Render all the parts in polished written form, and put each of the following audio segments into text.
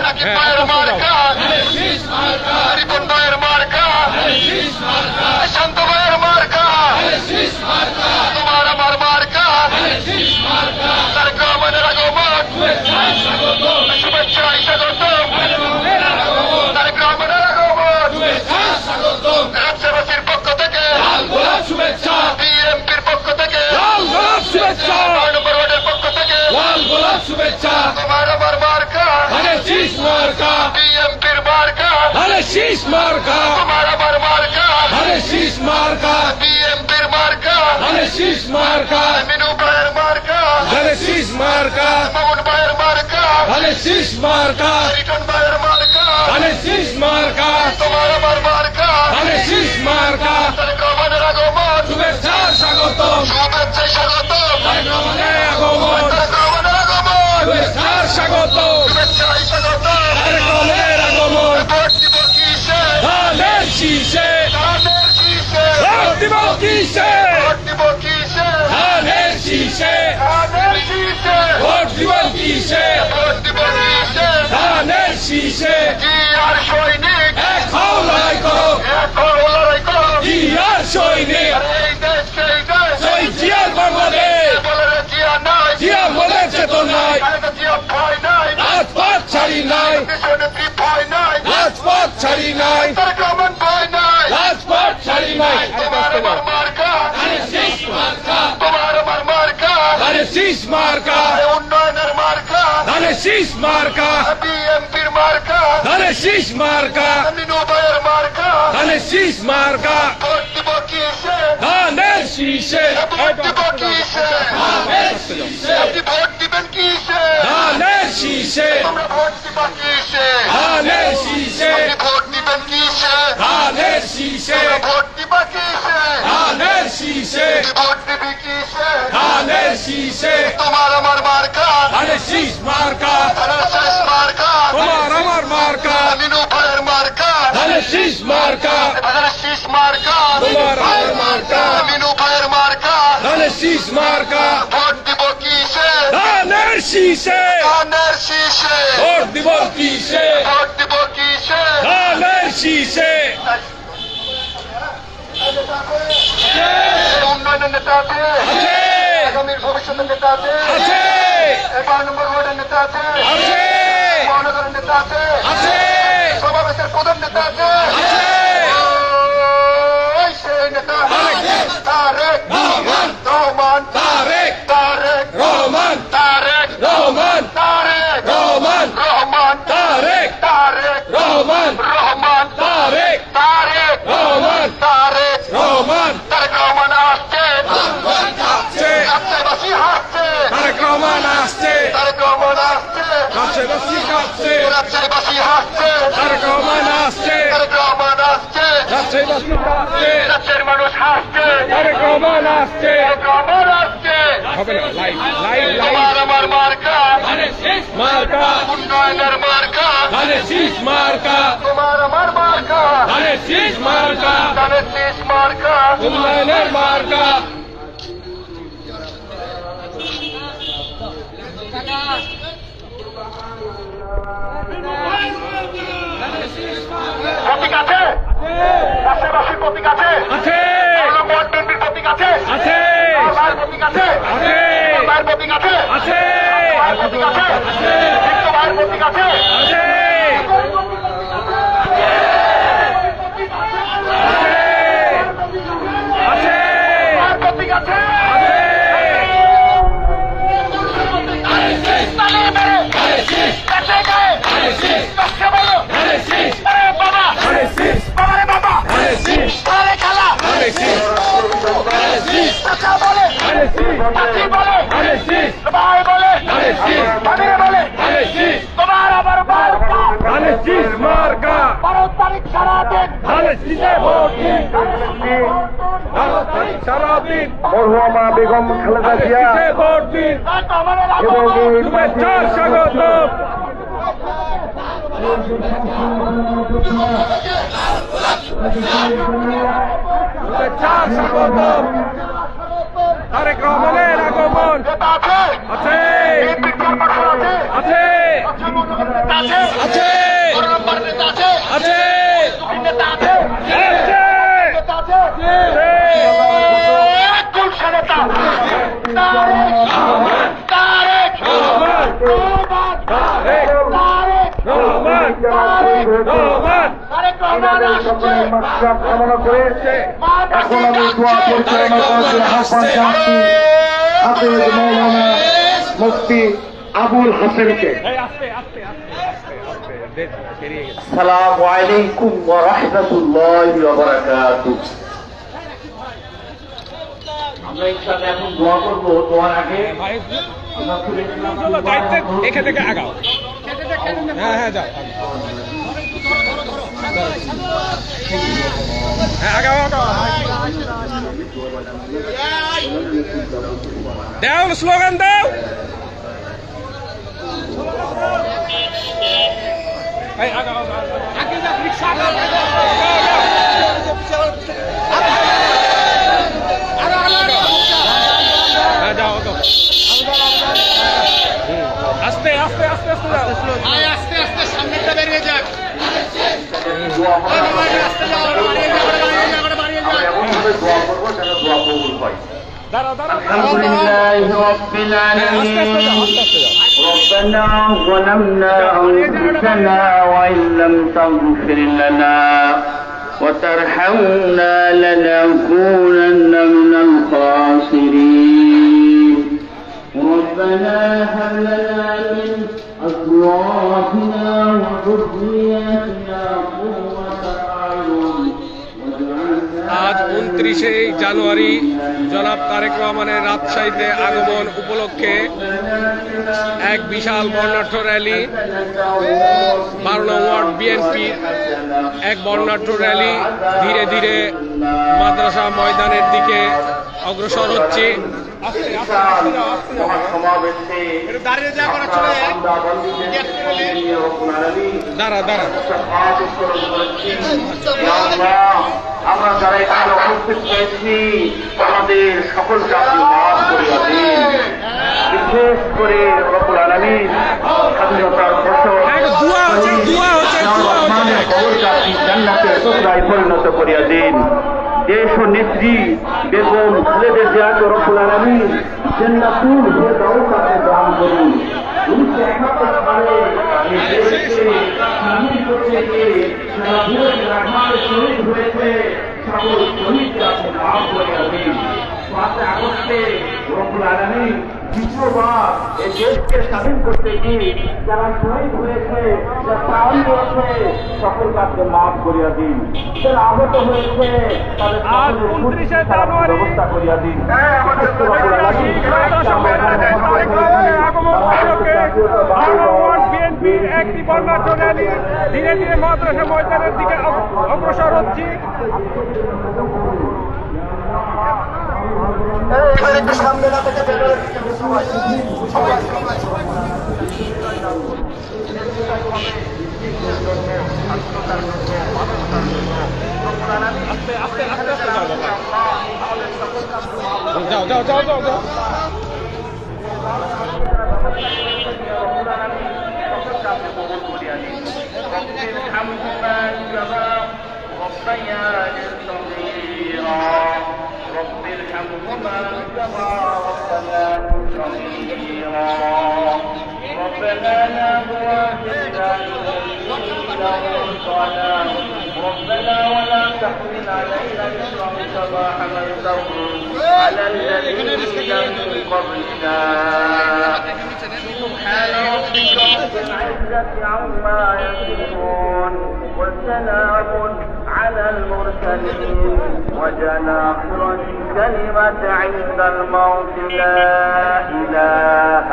নাকি পায়ের মার্কা, রিপন ভাইয়ের মার্কা, শান্ত ভাইয়ের মার্কা, তোমার আমার মার্কা, তারেক রহমানের আগমন, শুভেচ্ছায় স্বাগত, তারেক রহমানের আগমন, রাজ্যবাসীর পক্ষ থেকে শুভেচ্ছা, বিএনপির পক্ষ থেকে শুভেচ্ছা, 9 নম্বর ওয়ার্ডের পক্ষ থেকে শুভেচ্ছা, তোমার আমার মার্কা, বিএনপির মার্কা, তোমার আমার মার্কা, বিএনপির মার্কা, মিনু ভাইয়ের মার্কা, মামুন ভাইয়ের মার্কা, রিটন ভাইয়ের মার্কা, তোমার আমার মার্কা, তারেক রহমানের আগমন, শুভেচ্ছায় স্বাগত, তারেক রহমানের আগমন, শুভেচ্ছায় স্বাগত, ভোট দিব কিসে, ধানের শীষে, ভোট দিব কিসে, কি আর সৈনিক, লড়াই করো, কি আর সৈনিক, এই দেশ সেই দেশ, জিয়ার বাংলাদেশ, জিয়া বলেছে তো নাই, ভয় নাই, রাজপথ ছাড়ি নাই, ভয় নাই, রাজপথ ছাড়ি নাই, তারেক রহমান ভয় নাই, রাজপথ ছাড়ি নাই, তোমার আমার মার্কা, তোমার আমার মার্কা, উন্নয়নের মার্কা, বিএনপির মার্কা, মিনু ভাইয়ের মার্কা, ভোট দিব কিসে, ভোট দিব কিসে, আপনি ভোট দিবেন কিসে, তোমরা ভোট দিবা কিসে, আপনি ভোট দিবেন কিসে, তোমরা ভোট দিবা কিসে, ভোট দিবি কিসে, তোমার আমার মার্কা, ধানের শীষ মার্কা, মিনু ভাইয়ের মার্কা, মিনু ভাইয়ের মার্কা, ভোট দিব কিসে, ধানের শীষে, ভোট দিব কিসে, উন্নয়নের নেতা আছে, আগামীর ভবিষ্যতের নেতা আছে, 11 নম্বর ওয়ার্ডের নেতা আছে, মহানগরের নেতা আছে, সমাবেশের প্রধান নেতা আছে, সেই নেতা তারেক রহমান, তারেক রহমান আসছে, রাজ্যবাসী হাসছে, তারেক রহমান আসছে, রাজ্যবাসী হাসছে, রাজ্যের মানুষ হাসছে, তারেক রহমান আসছে, তোমার আমার মার্কা, উন্নয়নের মার্কা, তোমার আমার মার্কা, ধানের শীষ মার্কা, উন্নয়নের মার্কা, প্রতীক আছে, রাষ্ট্রবাসীর প্রতীক আছে, ভোট বিএনপির প্রতীক আছে, ভাইয়ের প্রতীক আছে, ভাইয়ের প্রতীক আছে, ভাইয়ের প্রতীক আছে, তোমার আবার মার্কা, 12 তারিখ সারাদিন মরহুমা বেগম খালেদা জিয়া এবং শুভেচ্ছার স্বাগত, তারেক রহমানের আগমন আছে, আছে আছে বড় নম্বর নেতা আছে আছে নেতা আছে নেতা আছে গুলশা নেতা তারেক তারেক তারেক তারেক রহমান আসছে কামনা করে এখন আমি দোয়া পরিচালনা করার জন্য আহ্বান জানাচ্ছি হাফেজ মৌলানা মুফতি আবুল হাসেনকে। আসসালামু আলাইকুম ওয়া রাহমাতুল্লাহি ওয়া বারাকাতুহু। আমরা ইনশাআল্লাহ এখন দোয়া করব। দোয়ার আগে এখান থেকে আগাও। হ্যাঁ হ্যাঁ যাও হ্যাঁ আগাও আগাও দাও স্লোগান দাও এই আগাও আগে যা রিকশা আগাও হ্যাঁ যাও আগাও আস্তে আস্তে আস্তে আস্তে যাও আস্তে আস্তে সামনেটা বেরিয়ে যাক দাঁড়াও দাঁড়াও আলহামদুলিল্লাহি রাব্বিল আলামিন ربنا ظلمنا أنفسنا وإن لم تغفر لنا وترحمنا لنكونن من الخاسرين ربنا هب لنا من أزواجنا وذرياتنا قرة أعين আজ 29শে জানুয়ারি জনাব তারেক রহমানের রাজশাহীতে আগমন উপলক্ষে এক বিশাল বর্ণাঢ্য র্যালি 12 নং ওয়ার্ড বিএনপি এক বর্ণাঢ্য র্যালি ধীরে ধীরে মাদ্রাসা ময়দানের দিকে অগ্রসর হচ্ছে। দাঁড়া দাঁড়া আমরা যারা এখানে উপস্থিত হয়েছি আমাদের সকল জাতি মাফ করিয়া দিন। বিশেষ করে রব্বুল আলামিন স্বাধীনতার খবর জাতি জান্নাতের টুকরায় পরিণত করিয়া দিন। দেশ ও নেত্রী বেগম খালেদা জিয়াকে রব্বুল আলামিন জান্নাতুল ফেরদাউসে দান করুন। 1971 সালে এই দেশকে স্বাধীন করতে গিয়ে সারা ভারত রাখাল শহীদ হয়েছে, সকল শহীদকে আপনি মাফ করিয়া দিন। 5 আগস্টে রব্বুল আলামিন দ্বিতীয়বার এই দেশকে স্বাধীন করতে গিয়ে যারা শহীদ হয়েছে, যারা প্রাণ দিয়েছে, সকলকে আপনি মাফ করিয়া দিন। যারা আহত হয়েছে তাদের ব্যবস্থা করিয়া দিন। বিএনপির একটি বর্ণাঢ্য র্যালি ধীরে ধীরে মাদ্রাসা ময়দানের দিকে অগ্রসর হচ্ছে। সামনে না থেকে আস্তে আস্তে আস্তে আস্তে যাও যাও যাও যাও যাও رب ارحمهما كما ربياني صغيرا ربنا لا تؤاخذنا ربنا ولا تحمل علينا إصرا كما حملته على الذين من قبلنا سبحان ربك رب العزة عما يصفون وسلام على المرسلين وجناحر الكلمة عند الموت لا إله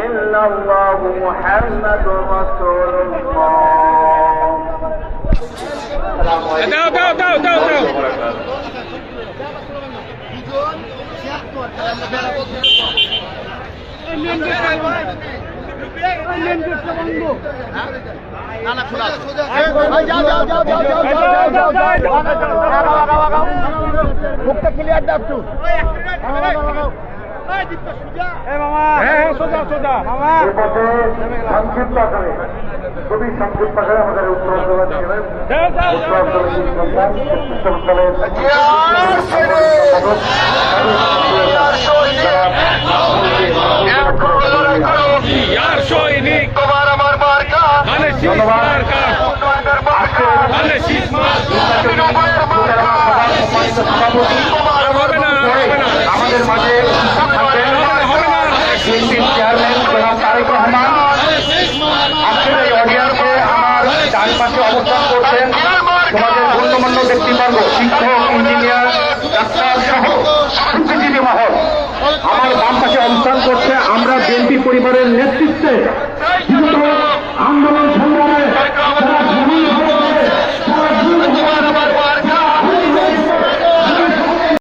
إلا الله محمد رسول الله. দাও দাও দাও দাও দাও মুখটা ক্লিয়ার দাও একটু সোজা সোজা মামা সংক্ষিপ্ত আকারে খুবই সংক্ষিপ্ত ভাষায় আমাদের উত্তরাঞ্চলের ছিলেন উত্তরাঞ্চলের বিশ্ববিদ্যালয়ের জিয়ার সৈনিক তোমার আমার মার্কা মানে শীষ মার্কা উন্নয়নের মার্কা মানে শীষ মার্কা বিনিময়ের মার্কা তোমার আর হবে না আর হবে না আমাদের মাঝে হবে না বিএনপির চেয়ারম্যান জনাব তারেক রহমান আজকের এই অডিয়েন্সে আমার ডান পাশে অবস্থান করছেন তোমাদের গণ্যমান্য ব্যক্তিবর্গ শিক্ষক ইঞ্জিনিয়ার ডাক্তার সহ বুদ্ধিজীবী মহল আমার বাম পাশে অবস্থান করছে আমরা বিএনপি পরিবারের নেতৃত্বে